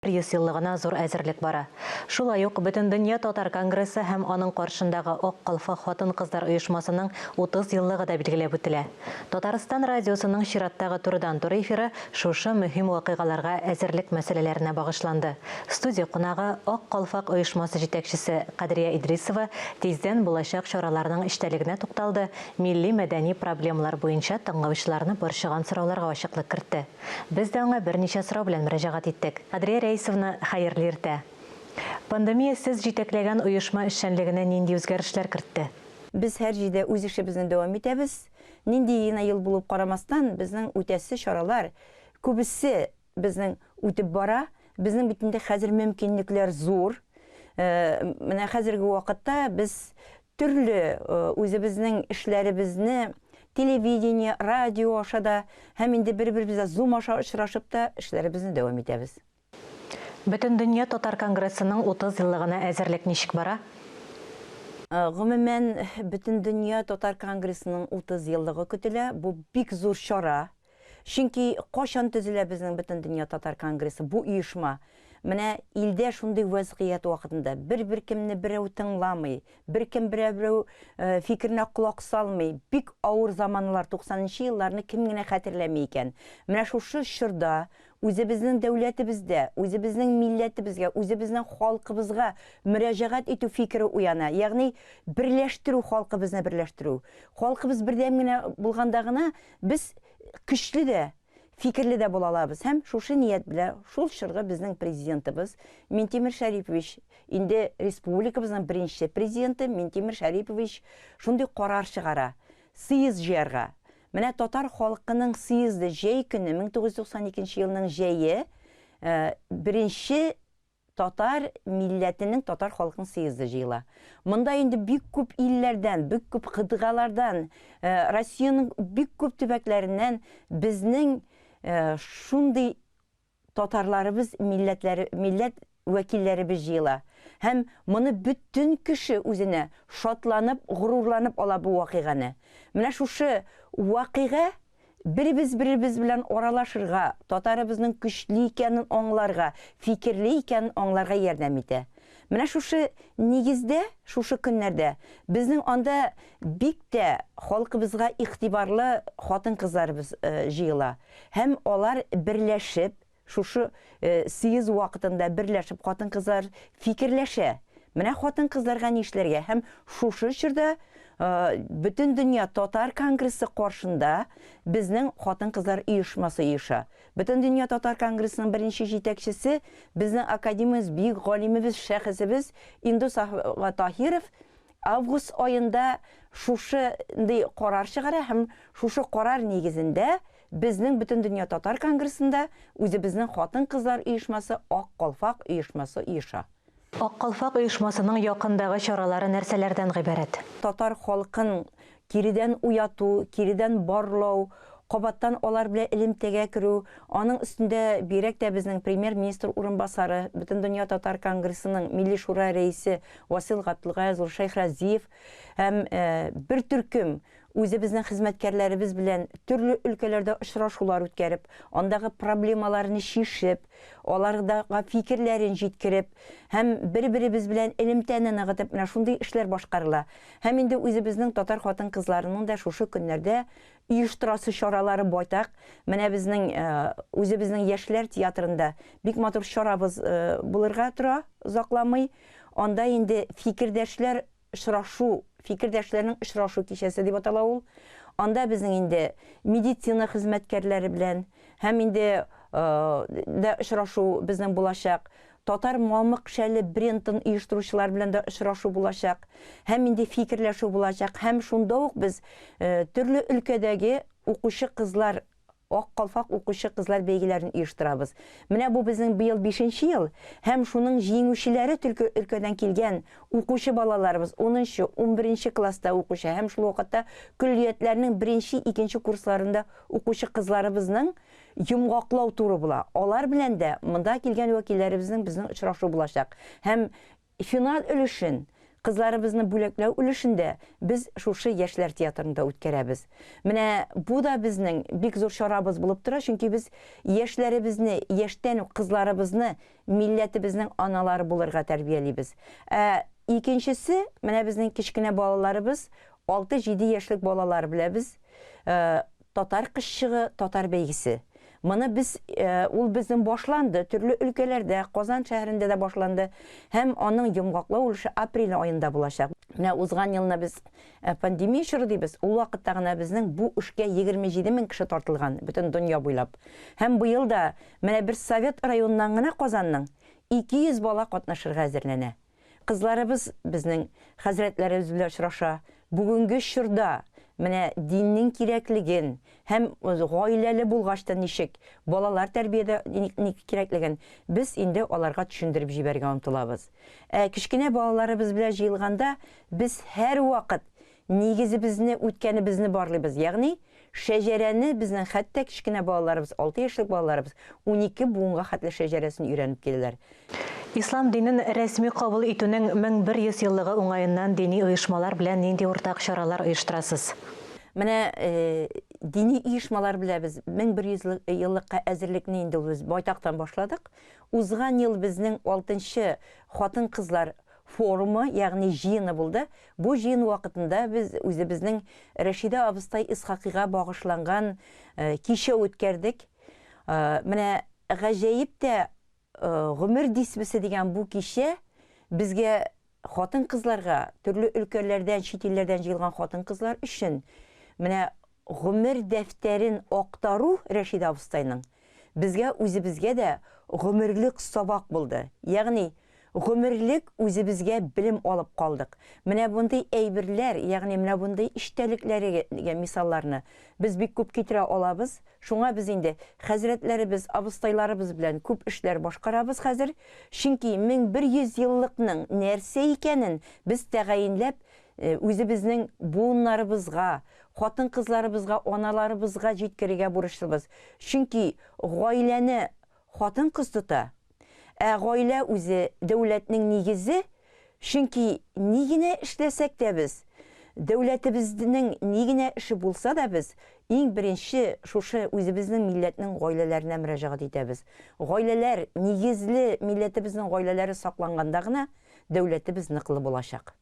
100 зур әзірлік бара. Шулай ук Бүтін дөнья татар конгрессы һәм аның каршындагы Ак калфа хатын-кызлар оешмасының 30 еллыгы да билгеләп үтелә. Татарстан радиосының чираттагы турыдан-туры эфиры шушы мөһим вакыйгаларга әзерлек мәсьәләләренә багышланды. Студия кунагы Ак калфак оешмасы җитәкчесе Кадрия Идрисова тиздән булачак чараларның эштәлегенә тукталды, милли-мәдәни проблемалар буенча тыңлаучыларны борчыган сорауларга ачыклык кертте. Без дә аңа берничә сорау белән мөрәҗәгать иттек. Раисовна, хәерле иртә. Пандемия сез җитәкләгән оешма эшчәнлегенә нинди үзгәрешләр кертте? Без һәр җирдә үз эшебезне дәвам итәбез. Нинди генә ел булып карамастан, безнең үтәсе чаралар күбесе безнең үтеп бара. Безнең битендә хәзер мөмкинлекләр зур. Менә хәзерге вакытта без төрле үзебезнең эшләребезне телевидение, радио ашада һәм инде бер-беребезгә Zoom аша очрашып та эшләребезне дәвам итәбез. Бүтін дөнья татар конгрессының 30 еллыгына әзерлек ничек бара? Гомумән, Бүтін дөнья татар конгрессының 30 еллыгы көтелә. Бу бик зур чара. Чөнки кашан төзелә безнең Бүтін дөнья татар конгрессы, бу оешма. Менә илдә шундый вазгыять вакытында бер кемне берәү тыңламый, беркем берәү фикеренә колак салмый, бик авыр заманлар 90-нчы елларны кем генә хәтерләми икән. Менә шушы чорда үзебезнең дәүләтебездә, үзебезнең милләтебезгә, үзебезнең халкыбызга мөрәҗәгать итү фикере уяна. Ягъни берләштерү, халкыбызны берләштерү. Халкыбыз бердәм генә булганда гына без көчле дә фикерле дә була алабыз. Һәм шушы ният белән шул чорга безнең президентыбыз Минтимер Шәрипович, инде республикабызның беренче президенты Минтимер Шәрипович шундый карар чыгара. Съезд җыярга. Менә татар халкының съезды җәй көне 1992 елның җәе беренче татар милләтенең татар халкының съезды җыела. Монда инде бик күп илләрдән, бик күп кыдгалардан, Россиянең бик күп төбәкләреннән безнең шундый татарларыбыз, милләт вәкилләребез җыела. Һәм моны бүтән кеше үзенә шатланып, горурланып ала бу вакыйганы. Менә шушы вакыйга беребез белән аралашырга, татарыбызның көчле икәнен аңларга, фикерле икәнен аңларга ярдәм итә. Менә шушы нигездә, шушы көннәрдә безнең анда бик тә халкыбызга игътибарлы хатын-кызларыбыз җыела. Һәм алар берләшеп, шушы съезд вакытында берләшеп хатын-кызлар фикерләшә. Менә хатын-кызларга нишләргә? Һәм шушы чорда Бүтін дөнья татар конгрессы каршында безнең хатын-кызлар оешмасы оеша. Бүтін дөнья татар конгрессының беренче җитәкчесе безнең академиябез, бик галимебез, шәхесебез Индус Таһиров август айында шушы карар чыгара һәм шушы карар нигезендә безнең Бүтін дөнья татар конгрессында үзебезнең хатын-кызлар оешмасы Ак калфак оешмасы оеша. Ак калфак оешмасының якындагы чаралары нәрсәләрдән гыйбарәт? Татар халкын киридән уяту, киридән барлау, кабаттан алар белән элемтәгә керү, аның өстендә бирәк тә безнең премьер-министр урынбасары, Бүтін дөнья татар конгрессының милли шура рәисе Васил Габдулгаев Шәйхразиев һәм бер төркем үзебезнең хезмәткәрләребез белән төрле өлкәләрдә очрашулар үткәреп, андагы проблемаларны шишеп, алардагы фикерләрен җиткереп, һәм бер-беребез белән элемтәне ныгытып, менә шундый эшләр башкарыла. Һәм инде үзебезнең татар хатын-кызларының да шушы көннәрдә оештырасы чаралары байтак. Менә безнең үзебезнең яшьләр театрында бик матур чарабыз булырга тора, узакламый. Анда инде фикердәшләр фикердәшләрнең очрашу кичәсе дип атала ул. Анда безнең инде медицина хезмәткәрләре белән һәм инде дә очрашу безнең булачак. Татар мамык шәле брендын оештыручылар белән дә очрашу булачак. Һәм инде фикерләшү булачак. Һәм шунда ук без төрле өлкәдәге укучы кызлар, Ак калфак укучы кызлар бәйгеләрен оештырабыз. Менә бу безнең быел 5нче ел, һәм шуның җиңүчеләре төлке өлкәдән килгән укучы балаларыбыз 10нчы, 11нче класста укучы һәм шул вакытта көллиятләрнең 1нче, 2нче курсларында укучы кызларыбызның йомгаклау туры була. Алар белән дә монда килгән вәкилләребезнең безнең очрашу булачак. Һәм финал өлешен Кызларыбызны бүләкләү өлешендә без шушы яшьләр театрында үткәрәбез. Менә бу да безнең бик зур чарабыз булып тора, чөнки без яшьләребезне, яшьтән үк кызларыбызны милләтебезнең аналары булырга тәрбиялибез. Икенчесе, менә безнең кечкенә балаларыбыз, 6-7 яшьлек балалар беләбез, татар кызчыгы, татар бәйгесе. Моны biz, ул безнең башланды, төрле өлкәләрдә, Казан шәһәрендә дә башланды, һәм аның йомгаклау өлеше апрель аенда булачак. Менә узган елны без пандемия чоры дибез, ул вакытта гына безнең бу эшкә 27 мең кеше тартылган, бөтен дөнья буйлап. Һәм быел да менә бер Совет районыннан гына Казанның 200 бала катнашырга әзерләнә. Кызларыбыз безнең хәзрәтләребез белән очраша. Бүгенге чорда менә диннең кирәклеген һәм гаиләле булгачта ничек балалар тәрбиядә кирәклеген без инде аларга төшендереп җибәргә омтылабыз. Кичкенә балаларыбыз белән җыелганда без һәр вакыт нигезебезне, үткәнебезне барлыйбыз. Ягъни шәҗәрәне безнең хәтта кичкенә балаларыбыз, 6 яшьлек балаларыбыз 12 буынга хәтле шәҗәрәсен өйрәнеп киләләр. Ислам динен рәсми кабул итүнең 1100 еллыгы уңаеннан дини оешмалар белән нинди уртак чаралар оештырасыз? Менә дини оешмалар белән без 1100 еллыкка әзерлекне инде без байтактан башладык. Узган ел безнең 6нчы хатын-кызлар форумы, ягъни җыены булды. Бу җыен вакытында без үзебезнең Рәшидә абыстай Исхакыйга багышланган кичә үткәрдек. Менә гаҗәеп тә гомер дисбесе дигән бу кичә безгә хатын-кызларга, төрле өлкәләрдән, чит илләрдән җыелган хатын-кызлар өчен менә гомер дәфтәрен актару Рәшидә абыстайның безгә үзебезгә дә гомерлек сабак булды. Ягъни гомерлек үзебезгә белем алып калдык. Менә бундай әйберләр, ягъни менә бундай иштәлекләргә мисалларны без бик күп китерә алабыз. Шуңа без инде хәзрәтләребез, абыстайларыбыз белән күп эшләр башкарабыз хәзер. Чөнки 1100 еллыкның нәрсә икәнен без тәгаенләп үзебезнең буыннарыбызга, хатын-кызларыбызга, аналарыбызга җиткерергә бурычлыбыз. Чөнки гаиләне хатын-кыз тота. Гаилә үзе дәүләтнең нигезе, чөнки ни генә эшләсәк тә без, дәүләтебезнең ни генә эше булса да без, иң беренче шушы үзебезнең милләтнең гаиләләренә мөрәҗәгать итәбез. Гаиләләр, нигезле милләтебезнең гаиләләре сакланганда гына дәүләтебез ныклы булачак.